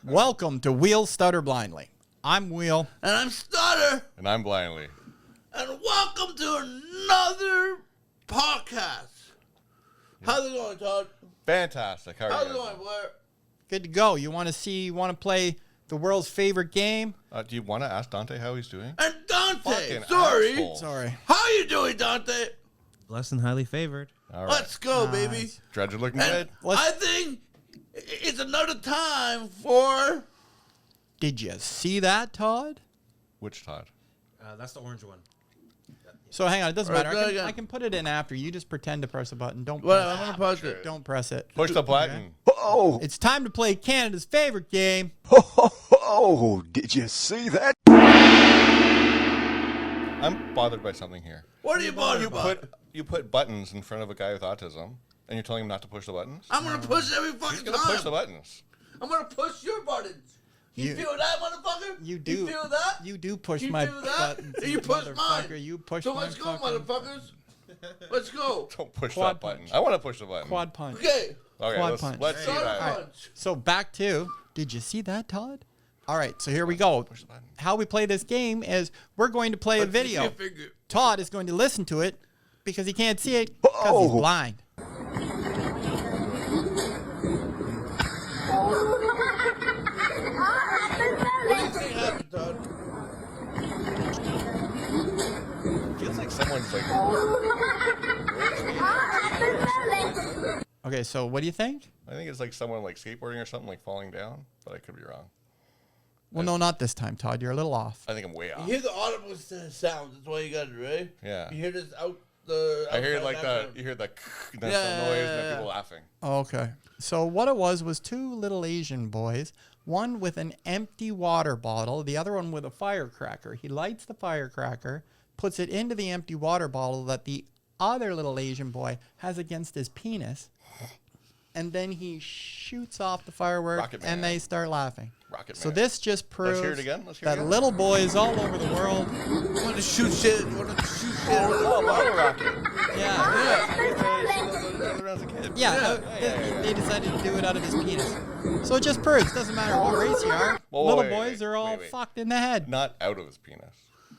Welcome to Wheel Stutter Blindly. I'm Wheel. And I'm Stutter. And I'm Blindly. And welcome to another podcast. How's it going, Todd? Fantastic. How's it going, Blair? Good to go. You want to play the world's favorite game? Do you want to ask Dante how he's doing? And Dante. Fucking Sorry. asshole. Sorry. How you doing, Dante? Blessed and highly favored. All right. Let's go, Nice. baby. Dredge looking And good. I think it's another time for... Did you see that, Todd? Which Todd? That's the orange one. So hang on, it doesn't All right, matter. go I again. can put it in after. You just pretend to press a button. Don't Well, press I'm going to push it. Don't press it. Push the button. Oh, It's time to play Canada's favorite game. oh, did you see that? I'm bothered by something here. What are you bothered about? You put buttons in front of a guy with autism, and you're telling him not to push the buttons? I'm going to push every He's fucking going to time. push the buttons. I'm going to push your buttons. You feel that, motherfucker? You do. You feel that? You do push You my do that? buttons. You push mine. motherfucker. You push So my let's go, fucking motherfuckers. Let's go. Don't push Quad that button. punch. I want to push the button. Quad punch. Okay. Okay, quad punch. let's see Start that. All right. punch. So back to, did you see that, Todd? All right, so here we go. Push the button. How we play this game is we're going to play a Let's see video. your finger. Todd is going to listen to it because he can't see it because he's Oh. blind. What do you think happened, Todd? Feels like someone's like... Okay, so what do you think? I think it's like someone like skateboarding or something, like falling down, but I could be wrong. Well, no, not this time, Todd. You're a little off. I think I'm way off. You hear the audible sounds. That's why you got it, right? Yeah. You hear this out the... I hear outside like the background. you hear the that's the Yeah. noise and then people laughing. Okay. So what it was two little Asian boys, one with an empty water bottle, the other one with a firecracker. He lights the firecracker, puts it into the empty water bottle that the other little Asian boy has against his penis, and then he shoots off the firework, Rocket Man. and they start laughing. Rocket So Man. this just proves hear it again. Let's hear that it again. little boys all over the world, You want to shoot shit? You want to shoot shit? Oh, bottle rocket. yeah, As a kid. they decided to do it out of his penis. So it just proves, doesn't matter what race you are, Whoa, little wait, boys wait, are all wait. fucked in the head. Not out of his penis.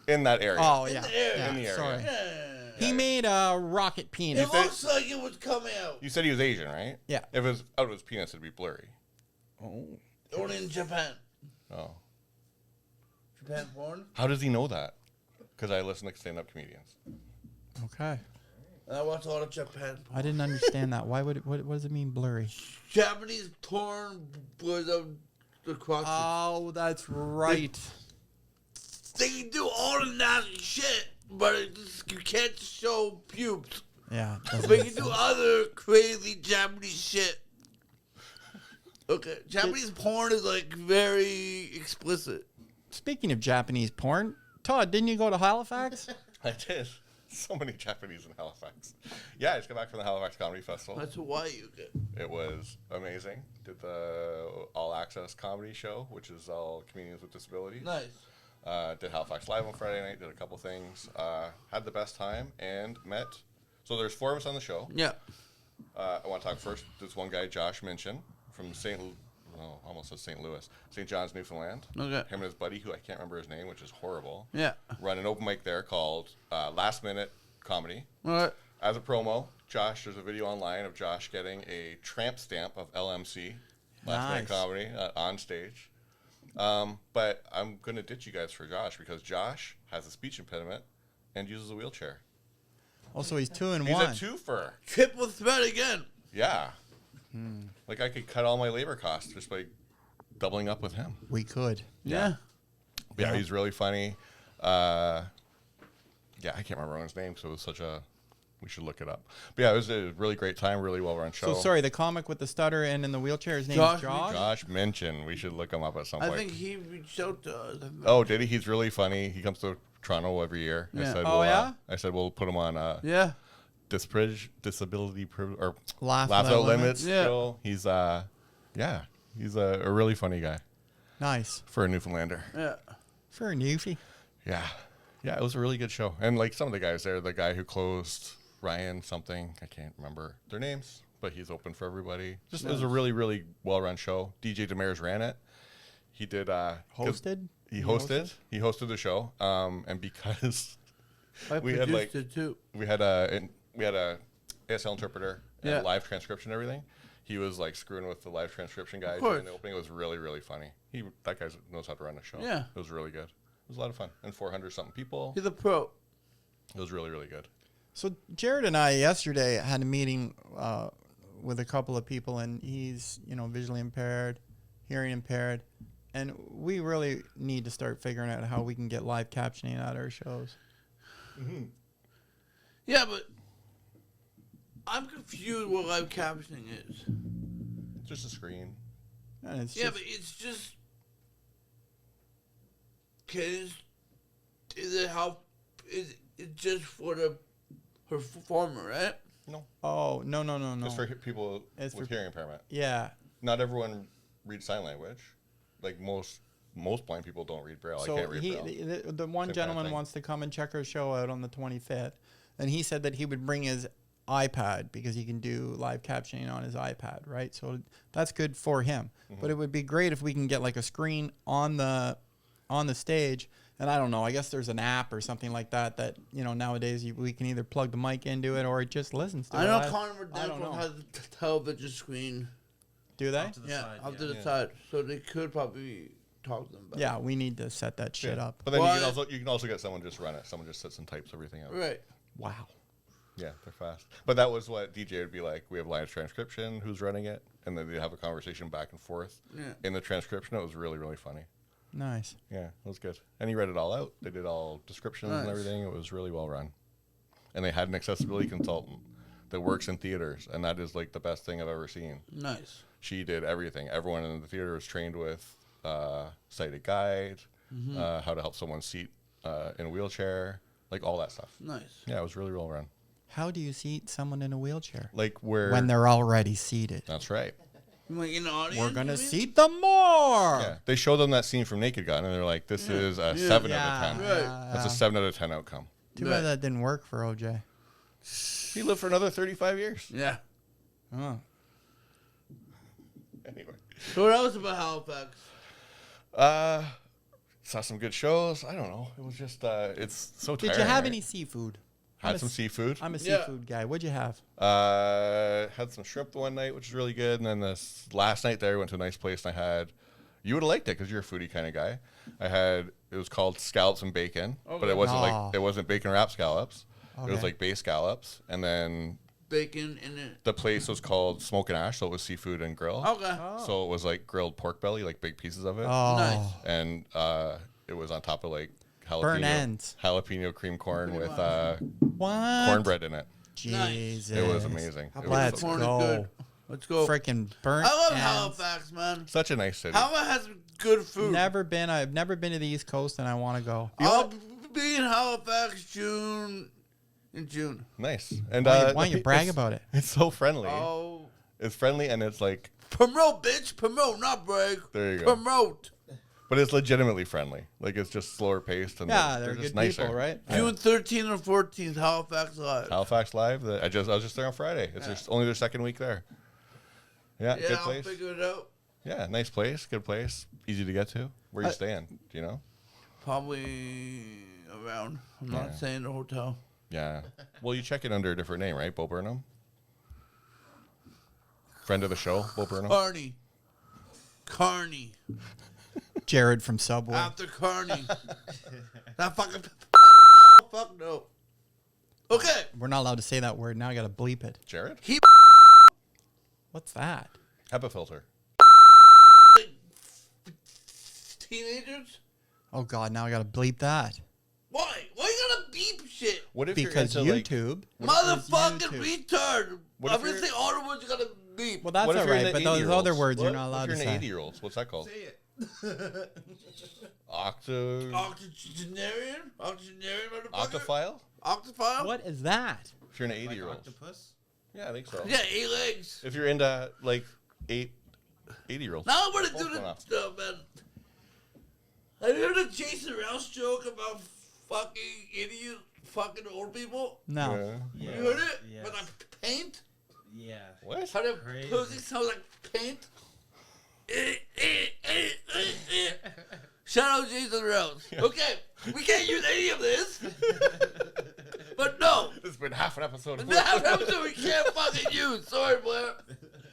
In that area. Oh, yeah. the area. yeah, In the area. Sorry. Yeah. He made a rocket penis. It looks like it was coming out. You said he was Asian, right? Yeah. If it was out of his penis, it'd be blurry. Only in Japan. Oh. Japan porn. How does he know that? Because I listen to stand-up comedians. Okay. And I watch a lot of Japan porn. I didn't understand that. Why would it, what does it mean blurry? Japanese porn was the crotch. Oh, that's right. They can do all the nasty shit, but you can't show pubes. Yeah. But you can do other crazy Japanese shit. Okay, Japanese porn is like very explicit. Speaking of Japanese porn, Todd, didn't you go to Halifax? I did. So many Japanese in Halifax. Yeah, I just got back from the Halifax Comedy Festival. That's why you get. It was amazing. Did the all-access comedy show, which is all comedians with disabilities. Nice. Did Halifax Live on Friday night. Did a couple things. Had the best time and met. So there's four of us on the show. Yeah. I want to talk first. This one guy, Josh Minchin, from almost said St. Louis, St. John's, Newfoundland. Okay. Him and his buddy, who I can't remember his name, which is horrible. Yeah. Run an open mic there called Last Minute Comedy. All right. As a promo, Josh, there's a video online of Josh getting a tramp stamp of LMC, Last Minute Nice. Comedy, on stage. But I'm going to ditch you guys for Josh because Josh has a speech impediment and uses a wheelchair. Also, he's 2 and He's 1. a twofer. Triple threat again. Yeah. Like I could cut all my labor costs just by doubling up with him. We could. Yeah. Yeah, he's really funny. Yeah, I can't remember his name, so it was such a... We should look it up. But yeah, it was a really great time, really well-run show. So sorry, the comic with the stutter and in the wheelchair, his name Josh is Josh? Josh Minchin. We should look him up at some I point. think he reached out to us. Oh, did he? He's really funny. He comes to Toronto every year. Yeah. Oh, yeah? I said we'll put him on Yeah. disability or Laugh Laugh Without Out Limits. Yeah. Show. He's he's a really funny guy Nice. for a Newfoundlander. Yeah. For a newfie. Yeah, it was a really good show. And like some of the guys there, the guy who closed Ryan something, I can't remember their names, but he's open for everybody. Just It was a really, really well-run show. DJ Demers ran it. He did Hosted? He hosted the show. And because we had like it too. we had a ASL interpreter and Yeah. live transcription and everything. He was like screwing with the live transcription guy during the opening. It was really, really funny. That guy knows how to run a show. Yeah. It was really good. It was a lot of fun. And 400 something people. He's a pro. It was really, really good. So Jared and I yesterday had a meeting with a couple of people, and he's visually impaired, hearing impaired, and we really need to start figuring out how we can get live captioning at our shows. Mm-hmm. Yeah, but I'm confused what live captioning is. Just a screen. And it's Yeah, just, but it's just. Is it just for her performer, right? No. oh no. It's for people It's with for- hearing impairment. Yeah. Not everyone reads sign language. Like most blind people don't read Braille. I So can't read Braille. the one Same kind of gentleman thing. wants to come and check our show out on the 25th, and he said that he would bring his iPad because he can do live captioning on his iPad, right? So that's good for him. Mm-hmm. But it would be great if we can get like a screen on the stage. And I don't know. I guess there's an app or something like that nowadays we can either plug the mic into it or it just listens to it. I know Connor I don't know. Blenkhorn has a television screen. Do they? Off to the Yeah, side, up to yeah. the side. So they could probably talk to them about Yeah, we need to set that shit up. But then Well, you can also get someone just run it. Someone just sits and types everything out. it. Right. Wow. Yeah, they're fast. But that was what DJ would be like. We have live transcription, who's running it, and then they have a conversation back and forth. Yeah. In the transcription, it was really, really funny. Nice. Yeah, it was good. And he read it all out. They did all descriptions and Nice. everything. It was really well run. And they had an accessibility consultant that works in theaters, and that is like the best thing I've ever seen. Nice. She did everything. Everyone in the theater was trained with sighted guide, how to help someone seat in a wheelchair, like all that stuff. Nice. Yeah, it was really well run. How do you seat someone in a wheelchair? Like where When they're already seated. that's right. Like in the audience. We're going to you mean? seat them more. Yeah, they showed them that scene from Naked Gun, and they're like, "This is a 7 out of 10. Right. That's a 7 out of 10 outcome." Too Right. bad that didn't work for OJ. He lived for another 35 years. Yeah. Oh. Anyway, So what else about Halifax? saw some good shows. I don't know. It was just it's so tiring. Did you have right? any seafood? I'm Had a some s- seafood. I'm a Yeah. seafood guy. What'd you have? Had some shrimp one night, which was really good. And then this last night there, I went to a nice place and I had, you would have liked it because you're a foodie kind of guy. It was called scallops and bacon, but it wasn't Oh. like, it wasn't bacon wrap scallops. It was Okay. like base scallops. And then Bacon in it. the place was called Smoke and Ash, so it was seafood and grill. Okay. So it was like grilled pork belly, like big pieces of it. Oh, Nice. And it was on top of like Burnt ends. jalapeno cream corn with what? cornbread in it. Jesus. It was amazing. It was Let's Corn is go. good. Let's go. Freaking burnt I love ends. Halifax, man. such a nice city. Halifax has good food. I've never been to the East Coast, and I want to go. I'll be in Halifax in June. Nice. And Why don't you brag it's- about it? It's so friendly. Oh, It's friendly and it's like, promote, bitch. Promote, not brag. There you go. Promote. but it's legitimately friendly. Like it's just slower paced and Yeah, they're they're just good nicer. people, right? June 13th or 14th, Halifax Live. Halifax Live. I was just there on Friday. It's only their second week there. Yeah, Yeah, good I'll place. figure it out. Yeah, nice place, good place, easy to get to. Where you staying? Do you know? Probably around. I'm Yeah. not saying the hotel. Yeah. Well, you check it under a different name, right? Bo Burnham. Friend of the show, Bo Burnham. Carney. Jared from Subway. After Carney. That fucking. Oh, fuck no. Okay. We're not allowed to say that word. Now I got to bleep it. Jared. What's that? HEPA filter. Teenagers? Oh, God. Now I got to bleep that. Why? Why you gotta beep shit? What if Because you're into like? YouTube. Motherfucking YouTube. retard. What if I'm gonna you're- say all the words you gotta beep. Well, that's What if all you're right. into But those 80-year-olds? other words you're What? not allowed If to you're into say. 80-year-olds, what's that called? Say it. Octogenarian? Octogenarian, motherfucker? Octophile? Octophile? What is that? If you're an Like 80-year-old. octopus? Yeah, I think so. Yeah, 8 legs. If you're into like 80-year-olds. Now I'm gonna do Hold on. this stuff, man. Have you heard the Jason Rouse joke about fucking idiot fucking old people? No. Yeah. You heard it? Yes. But like paint? Yeah. What? How their Crazy. pussy sounds like paint? Shout out Jason Rouse. Okay, we can't use any of this. But no. It's been half an episode. That episode we can't fucking use. Sorry, Blair.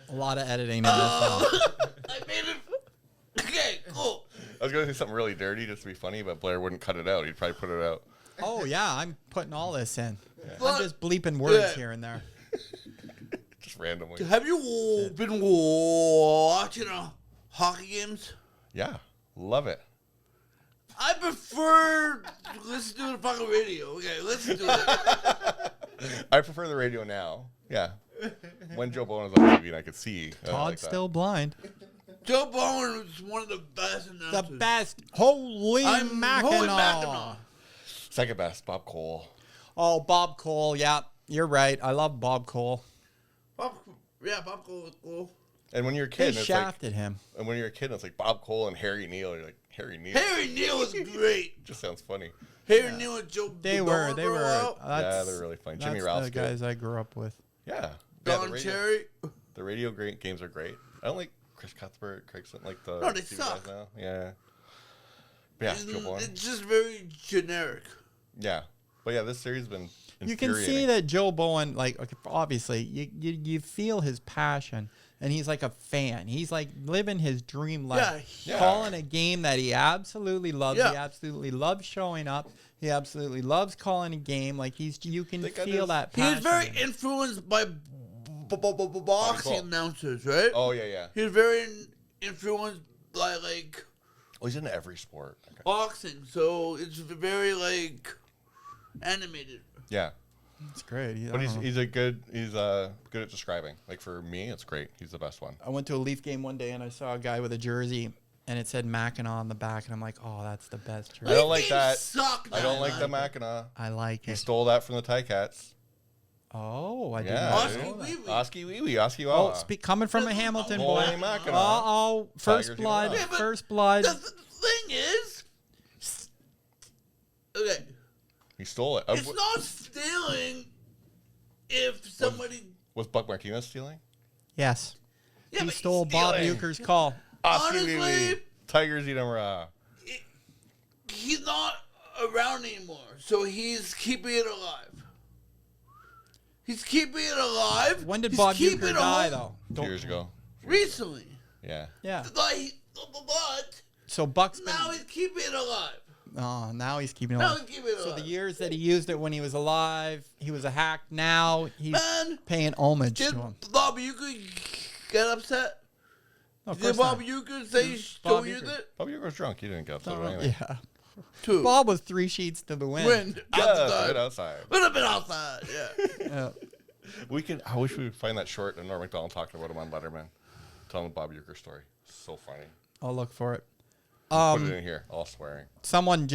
A lot of editing in this one. I made it. Okay, cool. I was going to say something really dirty just to be funny, but Blair wouldn't cut it out. He'd probably put it out. Oh, yeah, I'm putting all this in. But- I'm just bleeping words Yeah. here and there. Just randomly. Have you been watching hockey games? Yeah. Love it. I prefer to listen to the fucking radio. Okay, listen to it. I prefer the radio now. Yeah. When Joe Bowen was on TV and I could see. I Todd's like that. still blind. Joe Bowen is one of the best announcers. The best. Holy I'm Mackinac. Holy Mackinac. Second best, Bob Cole. Oh, Bob Cole. Yeah, you're right. I love Bob Cole. Bob Cole was cool. And when you're a They kid, it's like, shafted him. and when you're a kid, it's like Bob Cole and Harry Neal. You're like, Harry Neal. Harry Neal was great. Just sounds funny. Harry Neal and Joe They Bowen were. They for a were. while. Yeah, they're really funny. Jimmy That's Ralph's the good. guys I grew up with. Yeah. Don the Cherry. radio games are great. I don't like Chris Cuthbert, Craig Sutton, like the No, they TV guys suck. now. Yeah. But yeah, Joe Bowen. It's just very generic. Yeah. But yeah, this series has been You can see that Joe Bowen, like, okay, obviously, you feel his passion, and he's like a fan. He's like living his dream life. Yeah. Calling a game that he absolutely loves. Yeah. He absolutely loves showing up. He absolutely loves calling a game. Like, you can Think I feel just- that He passion. was very influenced by boxing Cool. announcers, right? Oh, yeah, yeah. He was very influenced by, like, Well, he's into every sport. Okay. boxing, so it's very, like, animated. Yeah. It's great. But he's good at describing. Like for me, it's great. He's the best one. I went to a Leaf game one day, and I saw a guy with a jersey, and it said Mackinac on the back, and I'm like, oh, that's the best jersey. I don't like Leaf that. games suck I don't now, like man. the Mackinac. I like He it. stole that from the Ticats. Oh, I didn't Yeah, know. Oski dude. Wee Wee. Oski Wee Wee, Oski Oh, Wawa. coming from a Hamilton boy. Holy Mackinac. Uh-oh, first Tigers, you blood, know. Yeah, but first blood. The thing is, okay, He stole it. it's not stealing if somebody. Was Buck Martinez stealing? Yes. Yeah, He but stole Bob stealing. Uecker's call. Oski Wee Honestly- Wee. Tigers eat 'em raw. He's not around anymore, so he's keeping it alive. He's keeping it alive. When did He's Bob keeping Uecker it die, alive though? 2 years ago. Recently, Yeah. Yeah. like, but So Buck's been... now he's keeping it alive. Oh, now he's keeping it Now on. he's keeping it So alive. the years that he used it when he was alive, he was a hack. Now he's Man, paying homage did to him. Bob Uecker get upset? No, of Did course Bob not. Uecker say Bob don't use Uecker. it? Bob Uecker was drunk. He didn't get upset No, about anything. yeah. Two. Bob was 3 sheets to the wind. Wind Yeah, outside. right outside. Would have been outside. Yeah. Yeah. I wish we would find that short and Norm Macdonald talking about him on Letterman. Telling the Bob Uecker story. So funny. I'll look for it. Put it in here. All swearing. Someone,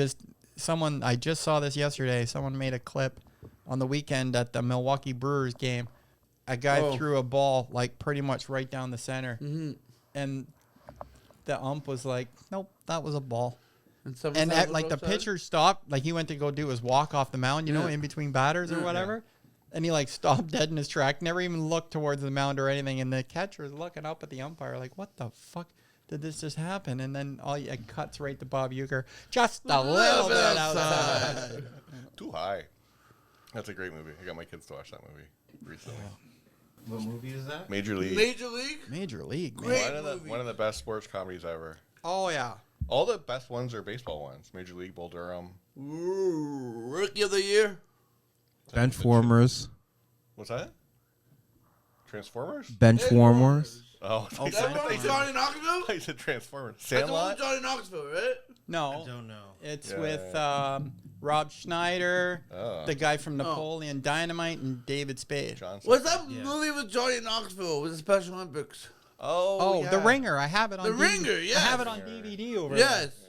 I just saw this yesterday. Someone made a clip on the weekend at the Milwaukee Brewers game. A guy threw a ball like pretty much right down the center. Mm-hmm. And the ump was like, nope, that was a ball. And, some And side was like the outside? pitcher stopped, like he went to go do his walk off the mound, you know, Yeah. in between batters or Yeah. whatever. And he like stopped dead in his track, never even looked towards the mound or anything. And the catcher is looking up at the umpire like, what the fuck did this just happen? And then it cuts right to Bob Uecker, just a little bit outside. Too high. That's a great movie. I got my kids to watch that movie recently. What movie is that? Major League. Major League? Major League, man. Great. One of the best sports comedies ever. Oh yeah. All the best ones are baseball ones. Major League, Bull Durham. Ooh, Rookie of the Year? Benchwarmers. What's that? Transformers? Benchwarmers. Oh, Oh, Is that one with Johnny Knoxville? I said Transformers. That's the one Sandlot? with Johnny Knoxville, right? No, I don't know. it's Yeah. with Rob Schneider, Oh. the guy from Napoleon Dynamite, and David Spade. Johnson. What's that Yeah. movie with Johnny Knoxville with the Special Olympics? Oh, yeah. The Ringer. I have it on The DVD. Ringer, I yes. have it on DVD over Yes. there.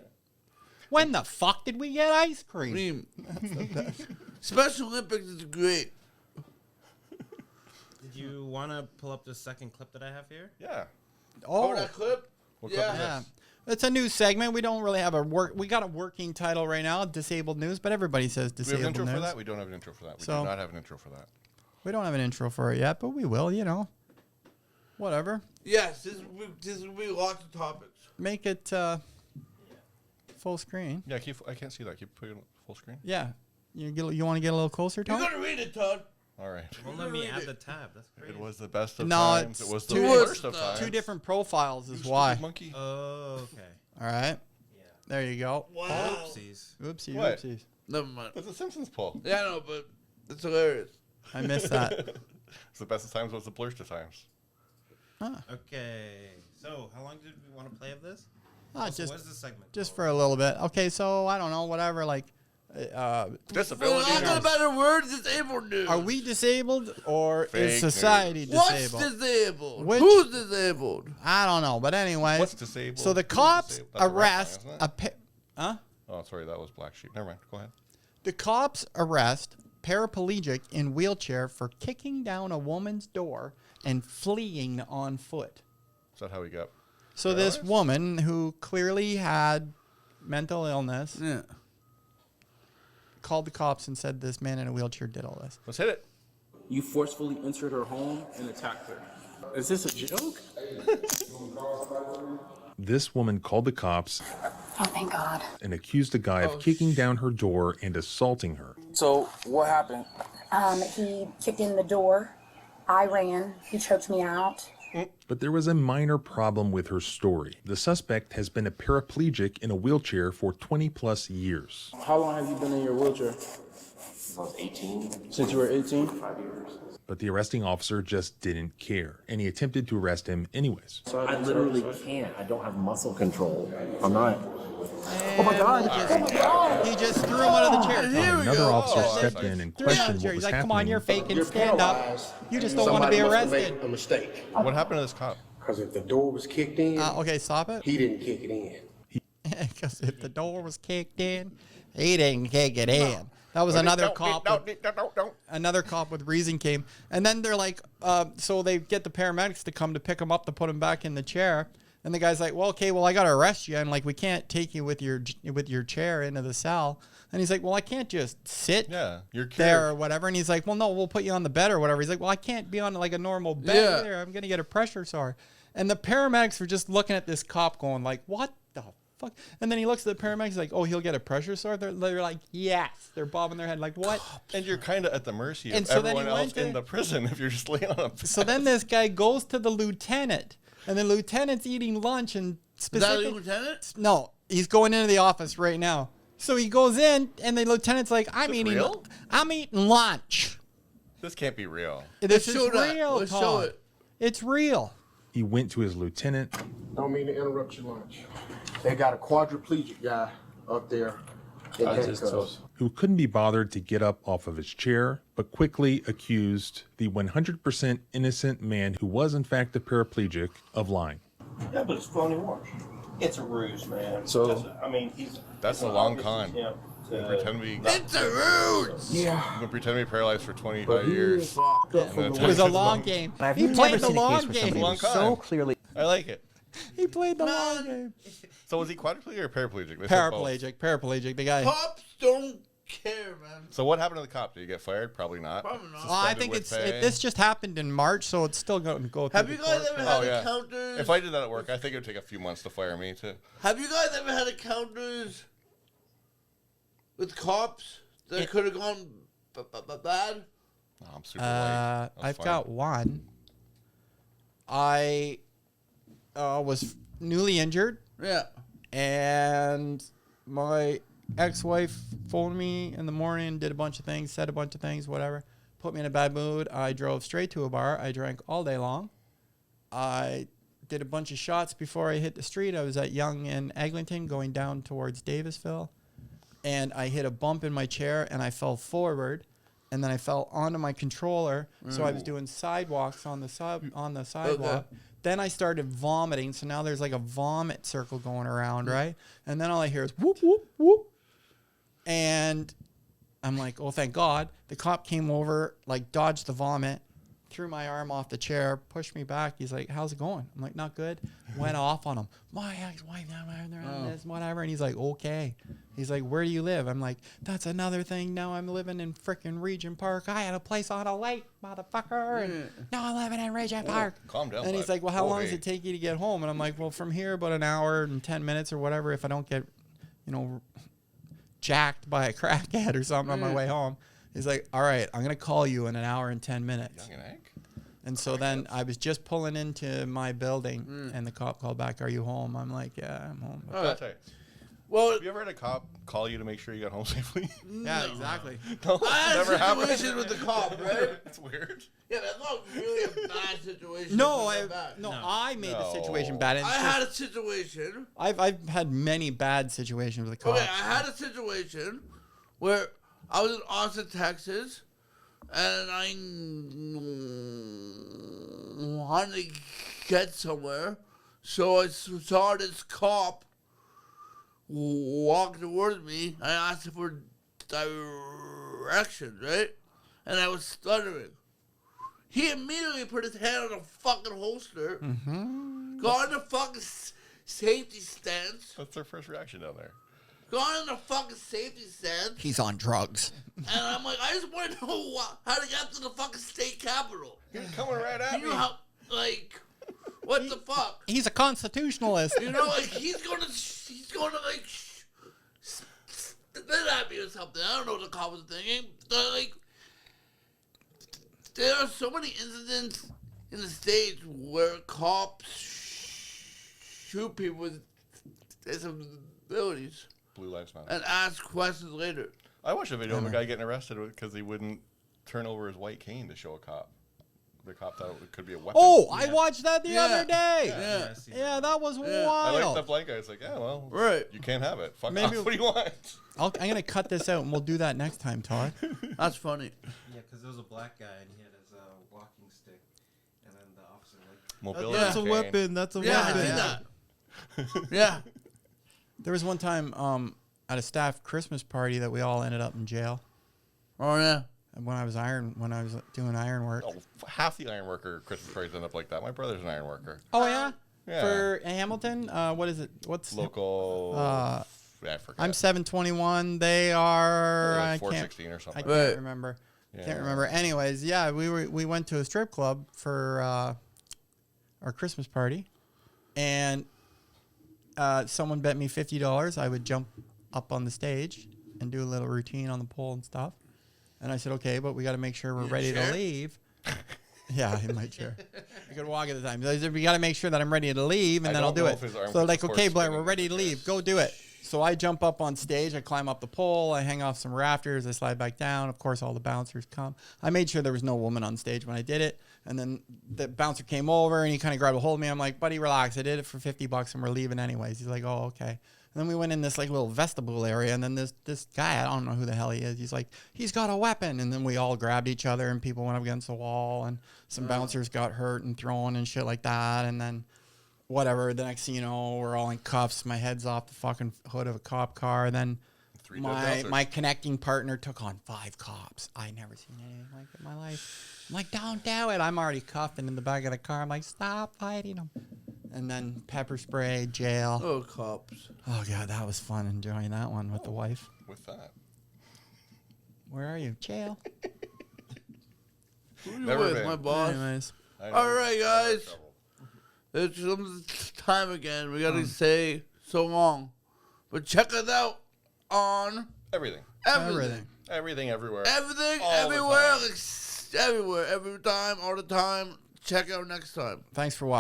When the fuck did we get ice I cream? mean, Special Olympics is great. Did you want to pull up the second clip that I have here? Yeah. Oh, that clip? What clip is Yeah. this? It's a new segment. We don't really have we got a working title right now, disabled news, but everybody says Do we have an disabled intro news. for that? We don't have an intro for that. We So- do not have an intro for that. We don't have an intro for it yet, but we will, you know. Whatever. Yes, this will be lots of topics. Make it full screen. Yeah, I can't see that. Keep putting it full screen. Yeah. You want to get a little closer, You Todd? gotta read it, Todd. All right. Won't let me add the tab. That's crazy. It was the best of No, times. it's It was the two worst different- of times. Two different profiles You is stupid why. monkey. Oh, okay. All right. Yeah. There you go. Wow. Oopsies. Oopsie, What? oopsies. Never mind. That's a Simpsons pull. Yeah, I know, but it's hilarious. I missed that. It's the best of times. Was the blurst of times. Okay. So, how long did we want to play of this? Ah, Also, just what's the segment? just called? for a little bit. Okay, so I don't know, whatever. Like, For Disability. lack of a better word, disabled dude. are we disabled or Fake is society What's disabled? disabled? Which- Who's disabled? I don't know, but anyway. What's disabled? So the Who's cops disabled? That's a rap arrest song, isn't a it? huh? Oh, sorry, that was Black Sheep. Never mind. Go ahead. The cops arrest paraplegic in wheelchair for kicking down a woman's door and fleeing on foot. Is that how we got? So this Paralyzed? woman who clearly had mental illness Yeah. called the cops and said this man in a wheelchair did all this. Let's hit it. You forcefully entered her home and attacked her. Is this a joke? This woman called the cops Oh, thank God. and accused a guy of kicking down her door and assaulting her. So, what happened? He kicked in the door. I ran. He choked me out. But there was a minor problem with her story. The suspect has been a paraplegic in a wheelchair for 20 plus years. How long have you been in your wheelchair? Since I was 18. Since you were 18? 5 years. But the arresting officer just didn't care, and he attempted to arrest him anyways. I literally can't. I don't have muscle control. I'm not. Oh my God! He just threw him out of the chair. Here we Another go. officer Oh, stepped that's in and Threw him out of questioned the chair. what He's was like, "Come on, happening. you're faking. You're Stand up. paralyzed. You just don't want to be Somebody must have arrested." made a mistake. What happened to this cop? Because if the door was kicked in, Okay, stop it. he didn't kick it in. Because if the door was kicked in, he didn't kick it in. That was another cop. Another cop with reason came, and then they're like, so they get the paramedics to come to pick him up to put him back in the chair. And the guy's like, well, okay, well, I got to arrest you, and like we can't take you with your chair into the cell. And he's like, well, I can't just sit Yeah, you're cured. there or whatever. And he's like, well, no, we'll put you on the bed or whatever. He's like, well, I can't be on like a normal bed Yeah. either. I'm gonna get a pressure sore. And the paramedics were just looking at this cop going like, what the fuck? And then he looks at the paramedics like, oh, he'll get a pressure sore. They're like, yes. They're bobbing their head like, what? And you're kind of at the mercy And of so then everyone he else went to- in the prison if you're just laying on a bed. So then this guy goes to the lieutenant, and the lieutenant's eating lunch and Is that a specifically. lieutenant? No, he's going into the office right now. So he goes in, and the lieutenant's like, I'm this eating real? lunch. This can't be real. This is show that. real, Let's show Todd. it. It's real. He went to his lieutenant Don't mean to interrupt your lunch. They got a quadriplegic guy up there in handcuffs. who couldn't be bothered to get up off of his chair, but quickly accused the 100% innocent man who was in fact a paraplegic of lying. Yeah, but it's phony wash. It's a ruse, man. So- I mean, he's. That's a long con. Yeah. Pretend we It's a roots. Yeah. I'm gonna pretend to be paralyzed for 25 years. Fuck. And then It was a it's long game. I've He never played the seen a long case where game. somebody Long was con. so clearly I like it. He played the long game. So was he quadriplegic or paraplegic? They said both. Paraplegic. The guy. Cops don't care, man. So what happened to the cop? Did he get fired? Probably not. Probably not. Well, I Suspended think with it's pay? this just happened in March, so it's still going to go through. Have the you guys court. ever Oh had yeah. encounters? If I did that at work, I think it would take a few months to fire me too. Have you guys ever had encounters with cops that could have gone bad? No, I'm super light. That's I've fine. got one. I was newly injured, Yeah. and my ex-wife phoned me in the morning, did a bunch of things, said a bunch of things, whatever. Put me in a bad mood. I drove straight to a bar. I drank all day long. I did a bunch of shots before I hit the street. I was at Yonge and Eglinton going down towards Davisville, and I hit a bump in my chair, and I fell forward, and then I fell onto my controller. So I was doing sidewalks on the sidewalk. Then I started vomiting. So now there's like a vomit circle going around, right? And then all I hear is whoop, whoop, whoop. And I'm like, oh, thank God. The cop came over, like dodged the vomit, threw my arm off the chair, pushed me back. He's like, how's it going? I'm like, not good. Went off on him. My ex-wife, this, whatever. And he's like, okay. He's like, where do you live? I'm like, that's another thing. Now I'm living in frickin' Regent Park. I had a place on a lake, motherfucker. And now I'm living in Regent Park. Calm down. And he's bud. like, well, how Oh, long does hey. it take you to get home? And I'm like, well, from here about an hour and 10 minutes or whatever if I don't get jacked by a crackhead or something on my way home. He's like, all right, I'm going to call you in an hour and 10 minutes. Young and egg? And so then I was just pulling into my building, and the cop called back, are you home? I'm like, yeah, I'm home. Dante, Well, have you ever had a cop call you to make sure you got home safely? Yeah, exactly. No, I had never a happened. situation with the cop, right? It's weird. Yeah, that's not really a bad situation. No, It's not bad. I made the situation No. bad. And I it's had just- a situation. I've had many bad situations with the cops. Okay, I had a situation where I was in Austin, Texas, and I wanted to get somewhere, so I saw this cop walk towards me. I asked him for directions, right? And I was stuttering. He immediately put his hand on the fucking holster, got in the fucking safety stance, That's their first reaction down there. got in the fucking safety stance, He's on drugs. and I'm like, I just want to know how to get to the fucking state capitol. He's coming right at You me. know how, like, what the fuck? He's a constitutionalist. You know, like, he's gonna like, spit at me or something. I don't know what the cop was thinking. But, like, there are so many incidents in the States where cops shoot people with disabilities Blue Lives Matter. and ask questions later. I watched a video of a guy getting arrested because he wouldn't turn over his white cane to show a cop. The cop thought it could be a weapon. Oh, I watched that the Yeah. other day. Yeah. I see Yeah, that was I wild. like the blank guy. It's like, yeah, well, Right. you can't have it. Fuck Maybe- off. What do you want? I'm going to cut this out, and we'll do that next time, Todd. That's funny. Yeah, because there was a black guy and he had his walking stick, and then the officer like, Mobility That's a cane. weapon. That's a Yeah, I weapon. did that. Yeah. There was one time at a staff Christmas party that we all ended up in jail. Oh, yeah. And when I was doing iron work. Oh, half the iron worker Christmas parties end up like that. My brother's an iron worker. Oh yeah? Yeah. For Hamilton, what is it? What's Local. Uh, I forget. I'm 721. They are. Like I can't. 416 or I something. can't Right. remember. Yeah. Can't remember. Anyways, yeah, we went to a strip club for our Christmas party, and someone bet me $50 I would jump up on the stage and do a little routine on the pole and stuff. And I said, okay, but we got to make sure we're ready to leave. Yeah, in my chair. I could walk at the time. They said, we got to make sure that I'm ready to leave, and I then I'll don't do know it. if his arm So they're like, was okay, Blair, spinning we're ready to like leave. this. Go do it. So I jump up on stage. I climb up the pole. I hang off some rafters. I slide back down. Of course, all the bouncers come. I made sure there was no woman on stage when I did it. And then the bouncer came over, and he kind of grabbed a hold of me. I'm like, buddy, relax. I did it for $50, and we're leaving anyways. He's like, oh, okay. And then we went in this like little vestibule area, and then this guy, I don't know who the hell he is. He's like, he's got a weapon. And then we all grabbed each other, and people went up against the wall, and some bouncers got hurt and thrown and shit like that. And then whatever, the next thing you know, we're all in cuffs. My head's off the fucking hood of a cop car. Then Three dead bouncers. my connecting partner took on 5 cops. I never seen anything like it in my life. I'm like, don't do it. I'm already cuffed and in the back of the car. I'm like, stop fighting them. And then pepper spray, jail. Oh, cops. Oh, God, that was fun enjoying that one with the wife. With that. Where are you? Jail. Who you Never with, been. my boss? Anyways. I know. All right, guys. Trouble. It's time again. We gotta say so long, but check us out on Everything. everything, Everything everywhere. everything, All the everywhere, time. everywhere, every time, all the time. Check out next time. Thanks for watching.